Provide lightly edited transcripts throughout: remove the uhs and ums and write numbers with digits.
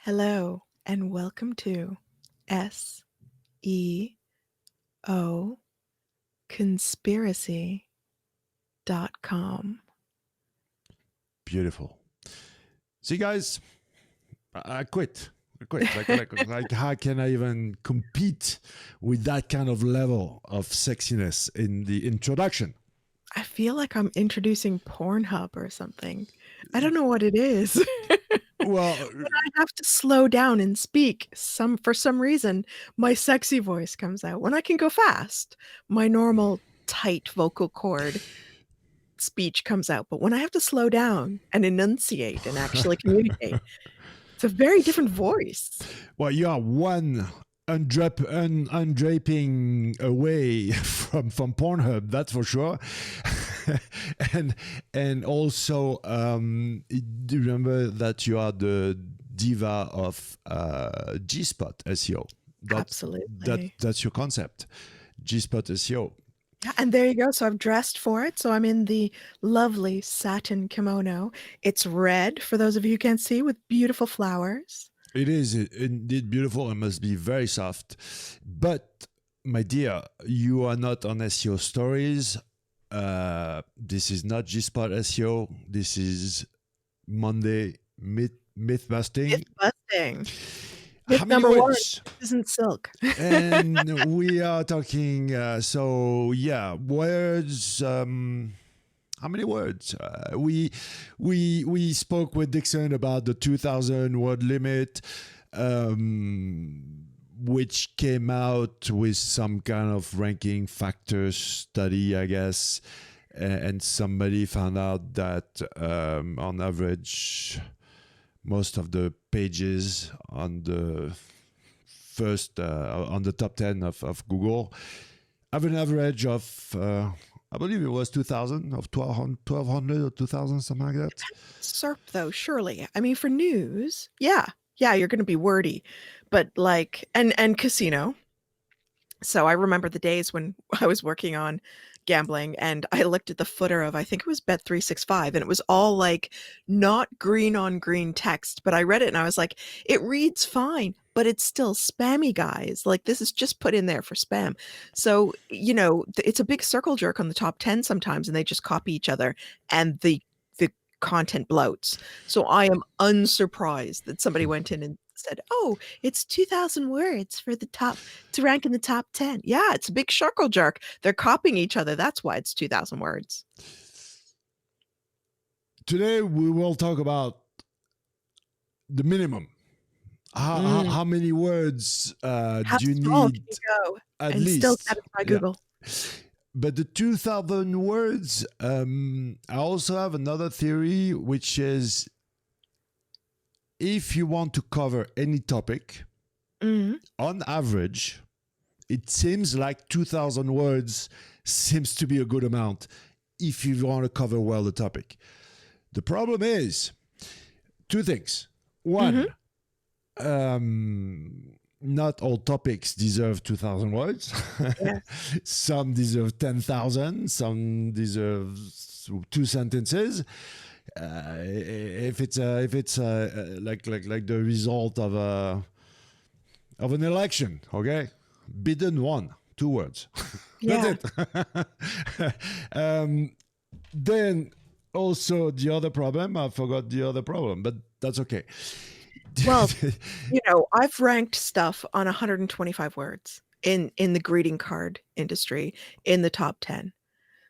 Hello and welcome to SEO Conspiracy.com. Beautiful. See, guys, I quit. Like, how can I even compete with that kind of level of sexiness in the introduction? I feel like I'm introducing Pornhub or something. I don't know what it is. Well, When I have to slow down and speak, for some reason, my sexy voice comes out. When I can go fast, my normal tight vocal cord speech comes out. But when I have to slow down and enunciate and actually communicate, it's a very different voice. well, you are one undraping away from Pornhub, that's for sure. and also, do you remember that you are the diva of G-Spot SEO? Absolutely. That's your concept, G-Spot SEO. Yeah, and there you go. So I've dressed for it. So I'm in the lovely satin kimono. It's red, for those of you who can't see, with beautiful flowers. It is indeed beautiful and must be very soft. But, my dear, you are not on SEO Stories. This is not G-Spot SEO. This is Monday Myth-busting. Myth-busting. How Myth many number one words? isn't silk. And we are talking, words. How many words? We spoke with Dixon about the 2,000 word limit, which came out with some kind of ranking factor study, I guess, and somebody found out that on average, most of the pages on the first on the top 10 of Google have an average of I believe it was 2,000 of 1,200 or 2,000, something like that. SERP, though, surely. I mean, for news, yeah, you're going to be wordy, but and casino. So I remember the days when I was working on gambling and I looked at the footer of, I think it was Bet365, and it was all like not green on green text, but I read it and I was like, it reads fine, but it's still spammy, guys. Like, this is just put in there for spam. So, it's a big circle jerk on the top 10 sometimes, and they just copy each other and the content bloats. So I am unsurprised that somebody went in and said, "Oh, it's 2,000 words for the top to rank in the top 10." Yeah, it's a big circle jerk. They're copying each other. That's why it's 2,000 words. Today we will talk about the minimum. How many words do you need can you go at and least? still satisfy Google? But the 2,000 words, I also have another theory, which is if you want to cover any topic, on average, it seems like 2,000 words seems to be a good amount if you want to cover well the topic. The problem is two things. One, not all topics deserve 2,000 words. Yes. Some deserve 10,000. Some deserve 2 sentences. If it's like the result of an election, okay, Biden won, 2 words. Yeah. That's it. Then also the other problem, I forgot the other problem, but that's okay. Well, I've ranked stuff on 125 words in the greeting card industry in the top 10.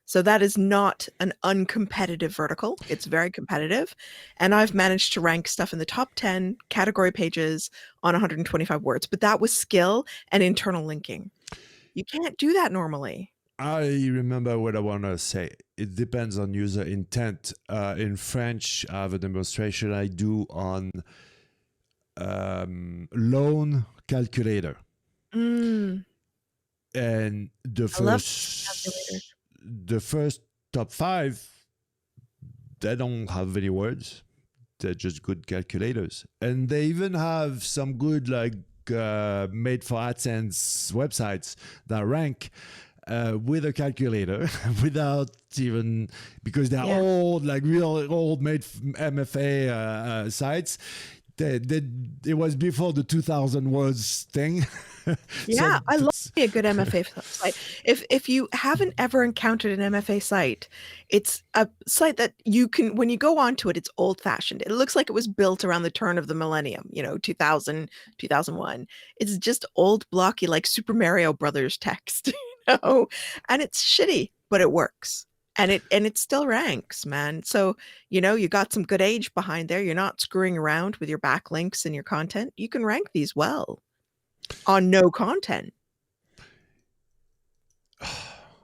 So that is not an uncompetitive vertical. It's very competitive. And I've managed to rank stuff in the top 10 category pages on 125 words, but that was skill and internal linking. You can't do that normally. I remember what I want to say. It depends on user intent. In French, I have a demonstration I do on loan calculator. And the first top 5, they don't have any words. They're just good calculators. And they even have some good made for AdSense websites that rank with a calculator without even, because they're old, real old made MFA sites. it was before the 2,000 words thing. So Yeah, I love a good MFA site. If you haven't ever encountered an MFA site, it's a site that you can, when you go onto it, it's old fashioned. It looks like it was built around the turn of the millennium, 2000, 2001. It's just old blocky, like Super Mario Brothers text, and it's shitty, but it works. And it still ranks, man. So, you got some good age behind there. You're not screwing around with your backlinks and your content. You can rank these well on no content.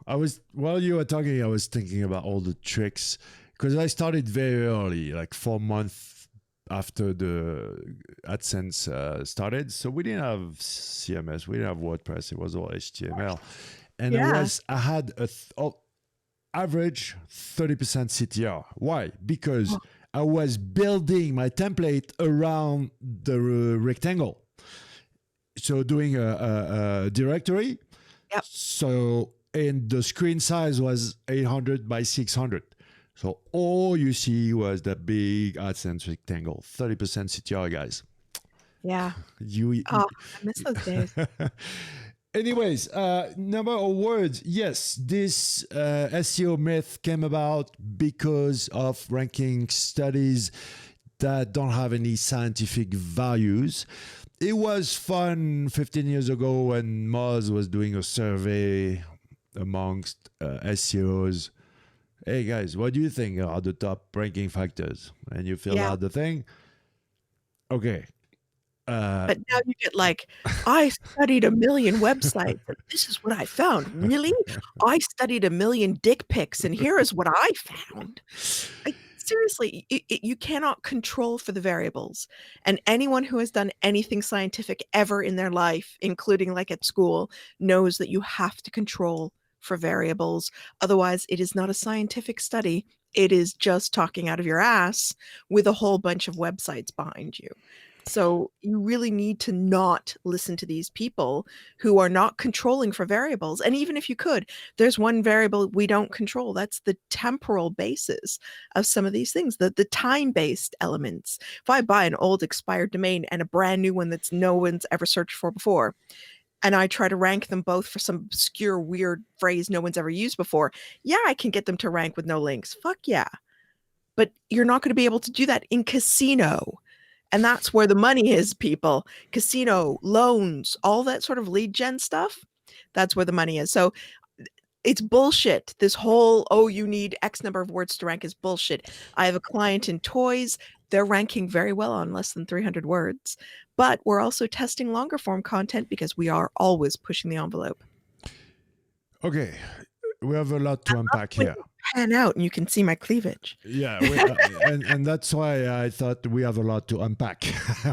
While you were talking, I was thinking about all the tricks because I started very early, like 4 months after the AdSense started. So we didn't have CMS, we didn't have WordPress. It was all HTML, and Yeah. I had average 30% CTR. Why? Because I was building my template around the rectangle. So doing a directory. Yep. So, and the screen size was 800 by 600. So all you see was that big AdSense rectangle, 30% CTR, guys. Yeah. I miss those days. Anyways, number of words. Yes, this SEO myth came about because of ranking studies that don't have any scientific values. It was fun 15 years ago when Moz was doing a survey amongst SEOs. Hey guys, what do you think are the top ranking factors? And you fill out the thing. Okay. But now you get like, I studied 1 million websites and this is what I found. Really? I studied 1 million dick pics and here is what I found. Seriously, you cannot control for the variables. And anyone who has done anything scientific ever in their life, including like at school, knows that you have to control for variables. Otherwise, it is not a scientific study. It is just talking out of your ass with a whole bunch of websites behind you. So you really need to not listen to these people who are not controlling for variables. And even if you could, there's one variable we don't control. That's the temporal basis of some of these things, the time-based elements. If I buy an old expired domain and a brand new one that's no one's ever searched for before, and I try to rank them both for some obscure, weird phrase no one's ever used before, yeah, I can get them to rank with no links. Fuck yeah. But you're not going to be able to do that in casino. And that's where the money is, people. Casino, loans, all that sort of lead gen stuff. That's where the money is. So it's bullshit. This whole, you need X number of words to rank is bullshit. I have a client in toys. They're ranking very well on less than 300 words. But we're also testing longer form content because we are always pushing the envelope. Okay. We have a lot to unpack here. Pan out and you can see my cleavage. Yeah, and that's why I thought we have a lot to unpack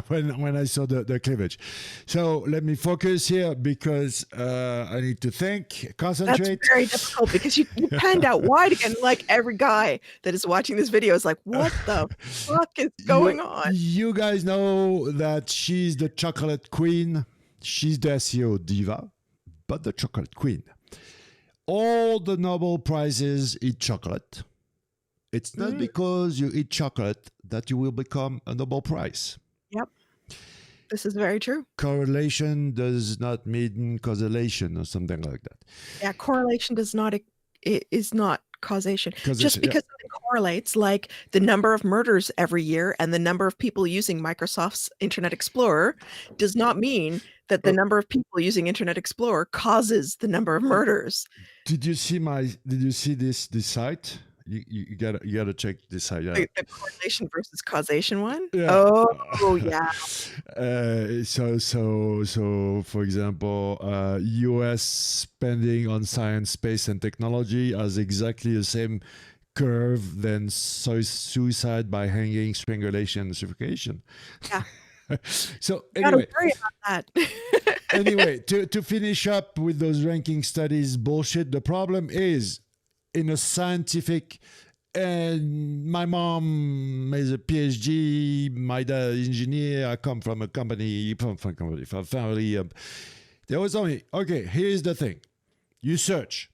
when I saw the cleavage. So let me focus here because I need to think, concentrate. That's very difficult because you panned out wide again. Like every guy that is watching this video is like, what the fuck is going on? You guys know that she's the chocolate queen. She's the SEO diva, but the chocolate queen. All the Nobel Prizes eat chocolate. It's not because you eat chocolate that you will become a Nobel Prize. Yep. This is very true. Correlation does not mean causation or something like that. Yeah, correlation is not causation. Just because it correlates, like the number of murders every year and the number of people using Microsoft's Internet Explorer does not mean that the number of people using Internet Explorer causes the number of murders. Did you see this site? You gotta check this site. Yeah. The correlation versus causation one? Yeah. Oh yeah. So for example, US spending on science, space, and technology has exactly the same curve than suicide by hanging, strangulation, and suffocation. Yeah. So anyway, gotta worry about that. Anyway, to finish up with those ranking studies bullshit, the problem is in a scientific, and my mom is a PhD, my dad is engineer, I come from a company, from a family. There was only, okay, here's the thing. You search,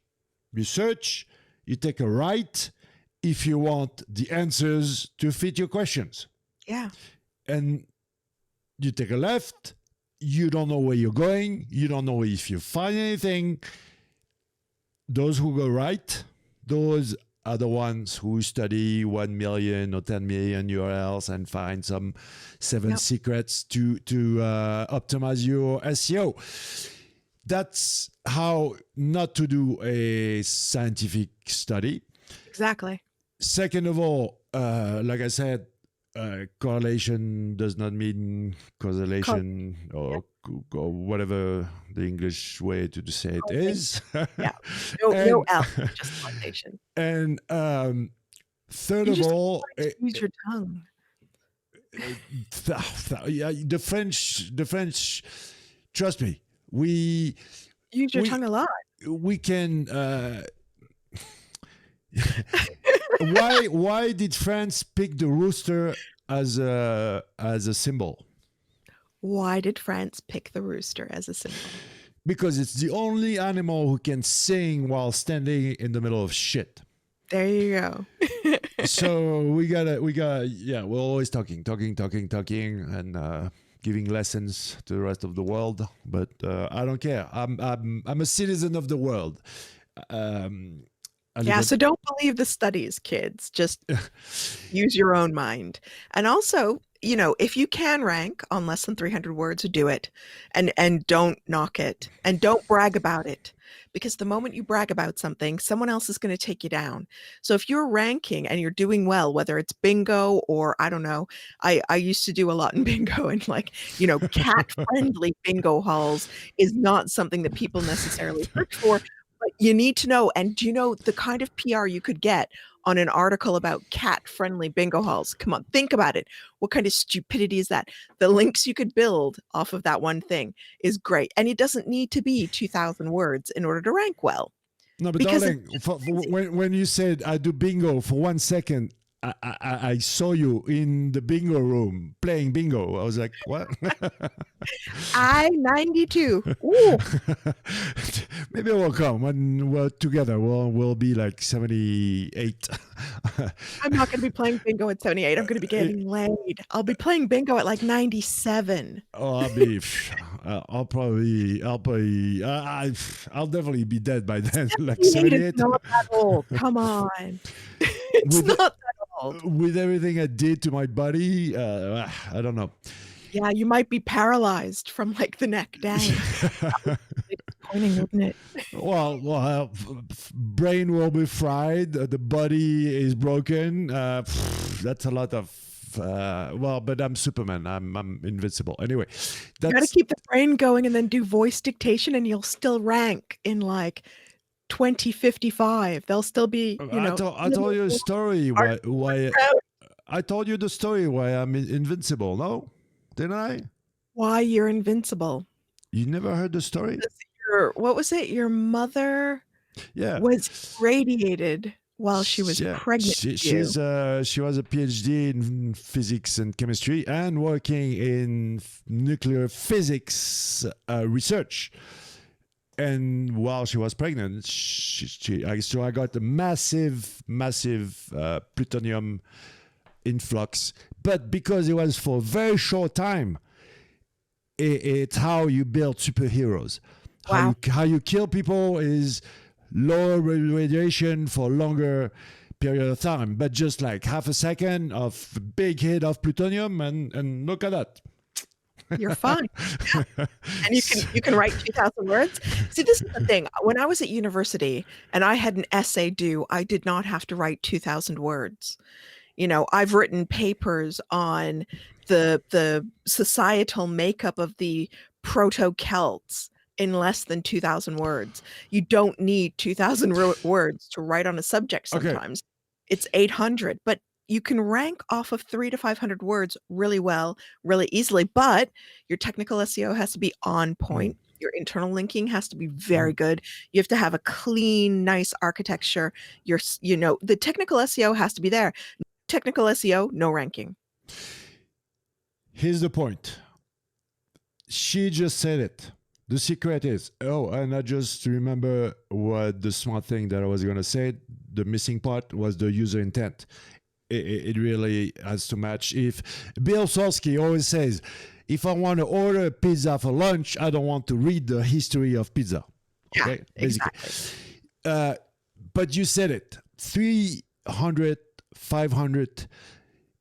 you take a right if you want the answers to fit your questions. Yeah. And you take a left, you don't know where you're going, you don't know if you find anything. Those who go right, those are the ones who study 1 million or 10 million URLs and find some 7 secrets to optimize your SEO. That's how not to do a scientific study. Exactly. Second of all, like I said, correlation does not mean causation or whatever the English way to say it is. Yeah. No L, just causation. And third You of just all, use your tongue. Yeah, the French. Trust me, we use your tongue a lot. We can. Why did France pick the rooster as a symbol? Why did France pick the rooster as a symbol? Because it's the only animal who can sing while standing in the middle of shit. There you go. So we gotta, yeah, we're always talking, and giving lessons to the rest of the world. But I don't care. I'm a citizen of the world. So don't believe the studies, kids. Just use your own mind. And also, if you can rank on less than 300 words, do it. And don't knock it. And don't brag about it. Because the moment you brag about something, someone else is going to take you down. So if you're ranking and you're doing well, whether it's bingo or I don't know, I used to do a lot in bingo, and cat-friendly bingo halls is not something that people necessarily search for. But you need to know, and do you know the kind of PR you could get on an article about cat-friendly bingo halls? Come on, think about it. What kind of stupidity is that? The links you could build off of that one thing is great. And it doesn't need to be 2,000 words in order to rank well. No, but darling, when you said I do bingo for 1 second, I saw you in the bingo room playing bingo. I was like, what? I-92. Ooh. Maybe we'll come when we're together. We'll be like 78. I'm not going to be playing bingo at 78. I'm going to be getting laid. I'll be playing bingo at like 97. Oh, I'll definitely be dead by then. Like 78. It's not that old. Come on. It's not that old. With everything I did to my body, I don't know. Yeah, you might be paralyzed from like the neck down. Disappointing, wouldn't it? Well, brain will be fried. The body is broken. That's a lot of. But I'm Superman. I'm invincible. Anyway, you got to keep the brain going and then do voice dictation, and you'll still rank in like 2055. They'll still be. I told you a story. Why I told you the story why I'm invincible. No, didn't I? Why you're invincible? You never heard the story? What was it? Your mother was radiated while she was pregnant. She was a PhD in physics and chemistry and working in nuclear physics research. And while she was pregnant, so I got a massive plutonium influx. But because it was for a very short time, it's how you build superheroes. Wow. How you kill people is lower radiation for longer period of time, but just like half a second of big hit of plutonium, and look at that. You're fine. Yeah. And you can write 2,000 words. See, this is the thing. When I was at university and I had an essay due, I did not have to write 2,000 words. I've written papers on the societal makeup of the Proto-Celts in less than 2,000 words. You don't need 2,000 words to write on a subject sometimes. Okay. It's 800, but you can rank off of 300 to 500 words really well, really easily, but your technical SEO has to be on point. Your internal linking has to be very good. You have to have a clean, nice architecture. The technical SEO has to be there. Technical SEO, no ranking. Here's the point. She just said it. The secret is, and I just remember what the smart thing that I was going to say. The missing part was the user intent. It really has to match. If Bill Solsky always says, if I want to order a pizza for lunch, I don't want to read the history of pizza. Okay, Yeah, exactly. But you said it, 300, 500.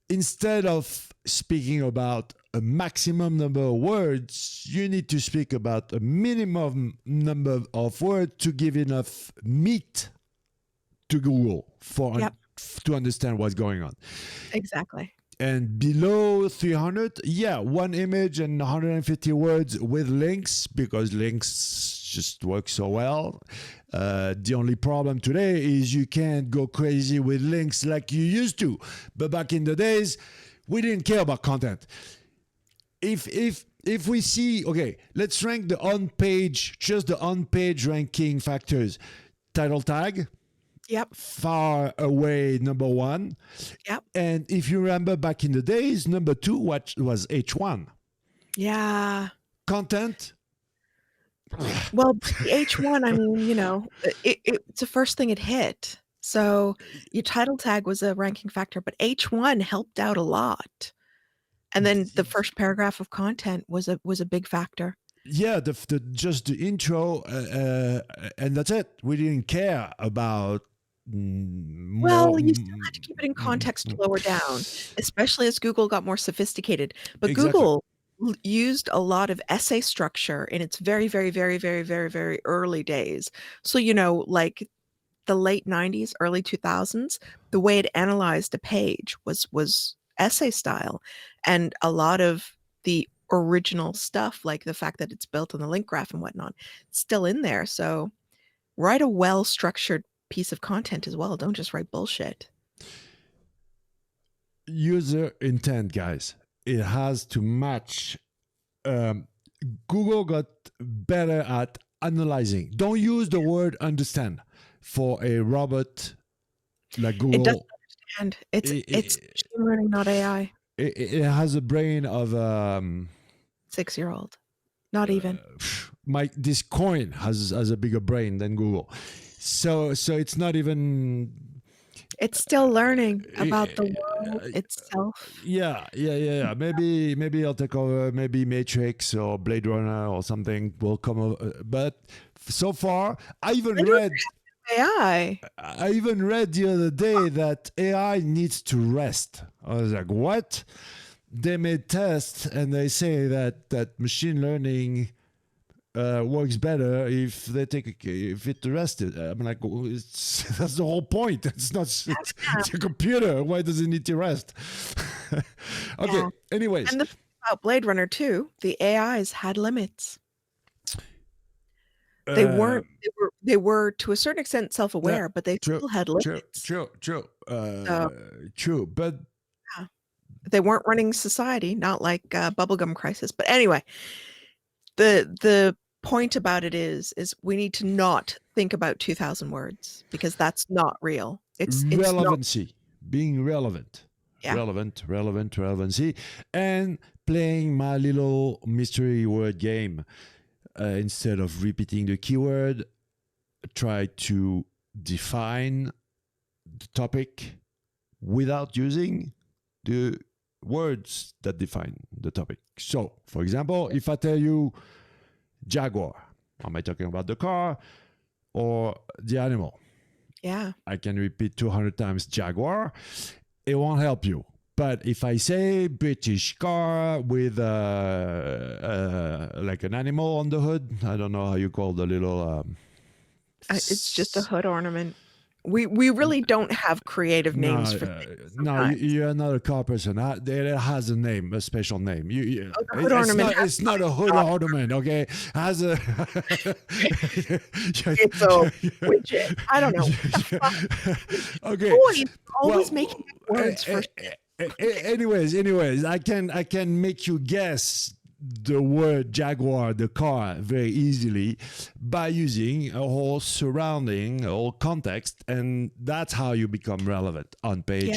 Instead of speaking about a maximum number of words, you need to speak about a minimum number of words to give enough meat to Google to understand what's going on. Exactly. And below 300, one image and 150 words with links, because links just work so well. The only problem today is you can't go crazy with links like you used to. But back in the days, we didn't care about content. If we see, okay, let's rank the on-page, just the on-page ranking factors. Title tag. Yep. Far away, number one. Yep. And if you remember back in the days, number two what was H1. Yeah. Content. Well, the H1, I mean, it's the first thing it hit. So your title tag was a ranking factor, but H1 helped out a lot. And then the first paragraph of content was a big factor. Yeah, just the intro, and that's it. We didn't care about. Well, you still had to keep it in context lower down, especially as Google got more sophisticated. But Exactly. Google used a lot of essay structure in its very, very, very, very, very, very early days. So, like the late 90s, early 2000s, the way it analyzed a page was essay style. And a lot of the original stuff, like the fact that it's built on the link graph and whatnot, still in there. So write a well-structured piece of content as well. Don't just write bullshit. User intent, guys. It has to match. Google got better at analyzing. Don't use the word understand for a robot like Google. It doesn't understand. It's machine learning, not AI. It has a brain of 6-year-old. Not even. This coin has a bigger brain than Google. So it's not even. It's still learning about the world itself. Yeah. Maybe I'll take over. Maybe Matrix or Blade Runner or something will come over. But so far, I even read the other day that AI needs to rest. I was like, what? They made tests and they say that machine learning works better if it rested. I'm like, that's the whole point. It's a computer. Why does it need to rest? Okay. Yeah. Anyways, and about Blade Runner too, the AIs had limits. They weren't. They were to a certain extent self-aware, but they still had limits. True. But they weren't running society, not like Bubblegum Crisis. But anyway, the point about it is we need to not think about 2,000 words because that's not real. It's relevancy, being relevant. Yeah. Relevancy, and playing my little mystery word game. Instead of repeating the keyword, try to define the topic without using the words that define the topic. So, for example, if I tell you Jaguar, am I talking about the car or the animal? Yeah. I can repeat 200 times Jaguar. It won't help you. But if I say British car with like an animal on the hood, I don't know how you call the little... it's just a hood ornament. We really don't have creative names for things. No, you're not a car person. It has a name, a special name. The hood ornament. It's not a hood ornament, okay? It has a... It's a widget. I don't know. Okay. Boy, always making words for... Anyways, I can make you guess the word Jaguar, the car, very easily by using a whole surrounding, a whole context, and that's how you become relevant on page. Yeah.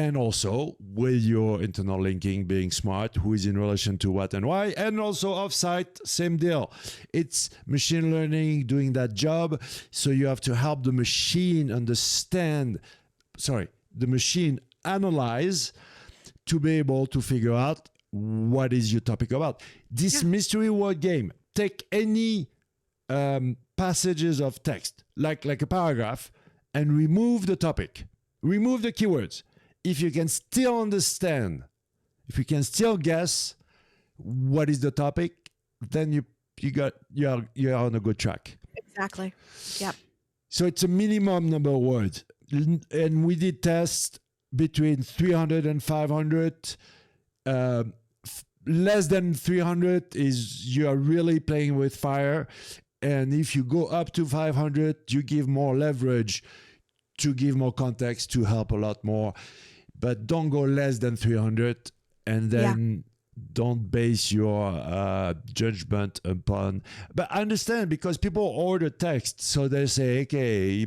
And also with your internal linking being smart, who is in relation to what and why, and also offsite, same deal. It's machine learning doing that job, so you have to help the machine analyze to be able to figure out what is your topic about. This mystery word game, take any passages of text, like a paragraph, and remove the topic, remove the keywords. If you can still understand, if you can still guess what is the topic, then you're on a good track. Exactly. Yep. So it's a minimum number of words, and we did tests between 300 and 500. Less than 300 is you are really playing with fire, and if you go up to 500, you give more leverage to give more context, to help a lot more. But don't go less than 300, and then don't base your judgment upon. But I understand, because people order text, so they say, okay,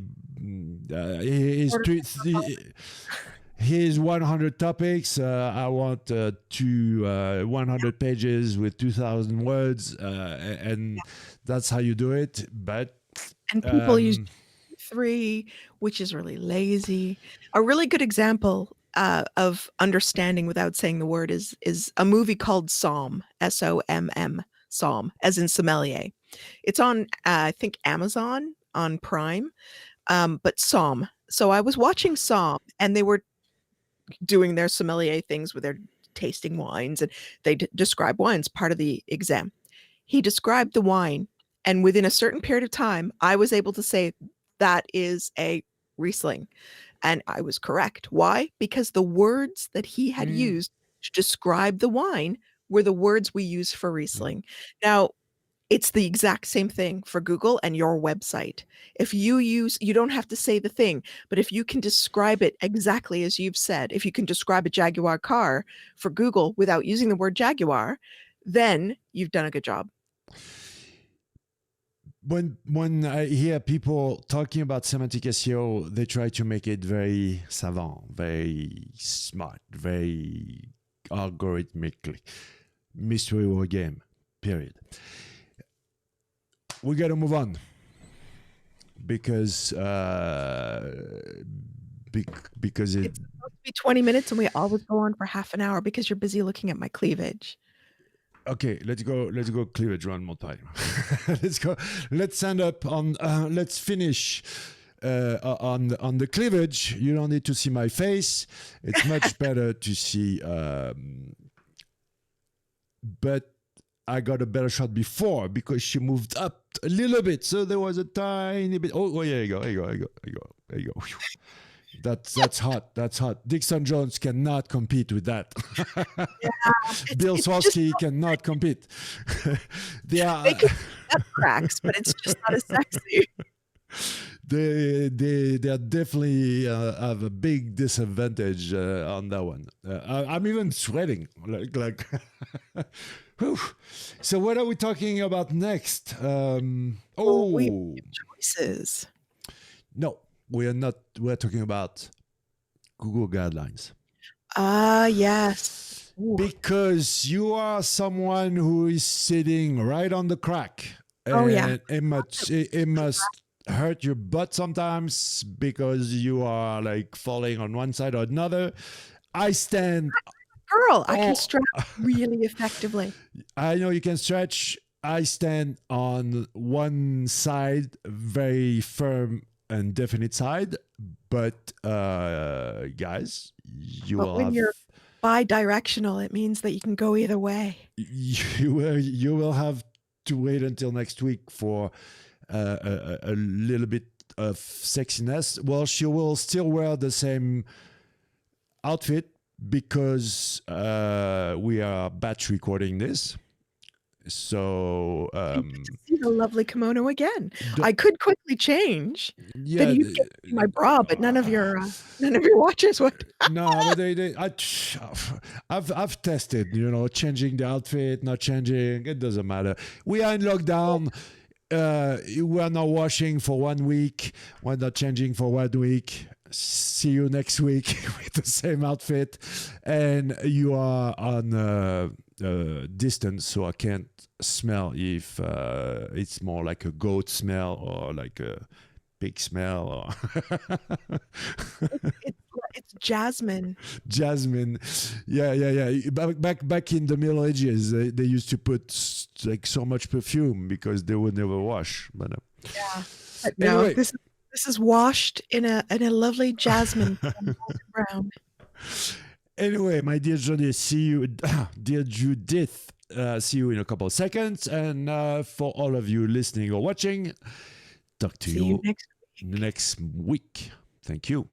here's 100 topics. I want 100 pages with 2,000 words, and that's how you do it. But people use 3, which is really lazy. A really good example of understanding without saying the word is a movie called Somm, SOMM, Somm, as in sommelier. It's on I think Amazon on Prime, but Somm. So I was watching Somm, and they were doing their sommelier things with their tasting wines, and they describe wines, part of the exam. He described the wine, and within a certain period of time, I was able to say that is a Riesling. And I was correct. Why? Because the words that he had used to describe the wine were the words we use for Riesling. Now, it's the exact same thing for Google and your website. If you don't have to say the thing, but if you can describe it exactly as you've said, if you can describe a Jaguar car for Google without using the word Jaguar, then you've done a good job. When I hear people talking about semantic SEO, they try to make it very savant, very smart, very algorithmically. Mystery word game, period. We got to move on, because because it's supposed to be 20 minutes, and we always go on for half an hour because you're busy looking at my cleavage. Okay, let's go cleavage one more time. Let's end up on let's finish on the cleavage. You don't need to see my face. It's much better to see, but I got a better shot before because she moved up a little bit, so there was a tiny bit. Oh, there you go. That's hot. That's hot. Dixon Jones cannot compete with that. Bill Swansky cannot compete. They could have cracks, but it's just not as sexy. They definitely have a big disadvantage on that one. I'm even sweating. Like So what are we talking about next? We have choices. No. We are not. We're talking about Google guidelines. Yes. Ooh. Because you are someone who is sitting right on the crack. And it must hurt your butt sometimes because you are like falling on one side or another. I stand. Girl, I can stretch really effectively. I know you can stretch. I stand on one side, very firm and definite side, but guys, when you're bi-directional, it means that you can go either way. You will have to wait until next week for a little bit of sexiness. Well, she will still wear the same outfit because we are batch recording this. So see the lovely kimono again. I could quickly change. Yeah, then you get my bra, but none of your watchers would. No, but I've tested. Changing the outfit, not changing. It doesn't matter. We are in lockdown. We are not washing for 1 week. We're not changing for 1 week. See you next week with the same outfit, and you are on distance, so I can't smell if it's more like a goat smell or like a pig smell. Or it's Jasmine. Jasmine. Yeah. Back in the Middle Ages, they used to put like so much perfume because they would never wash. But Yeah. But no, anyway, this is washed in a lovely jasmine brown. anyway, my dear Judith, see you, dear Judith. See you in a couple of seconds. And for all of you listening or watching, talk to See you you next week. Thank you.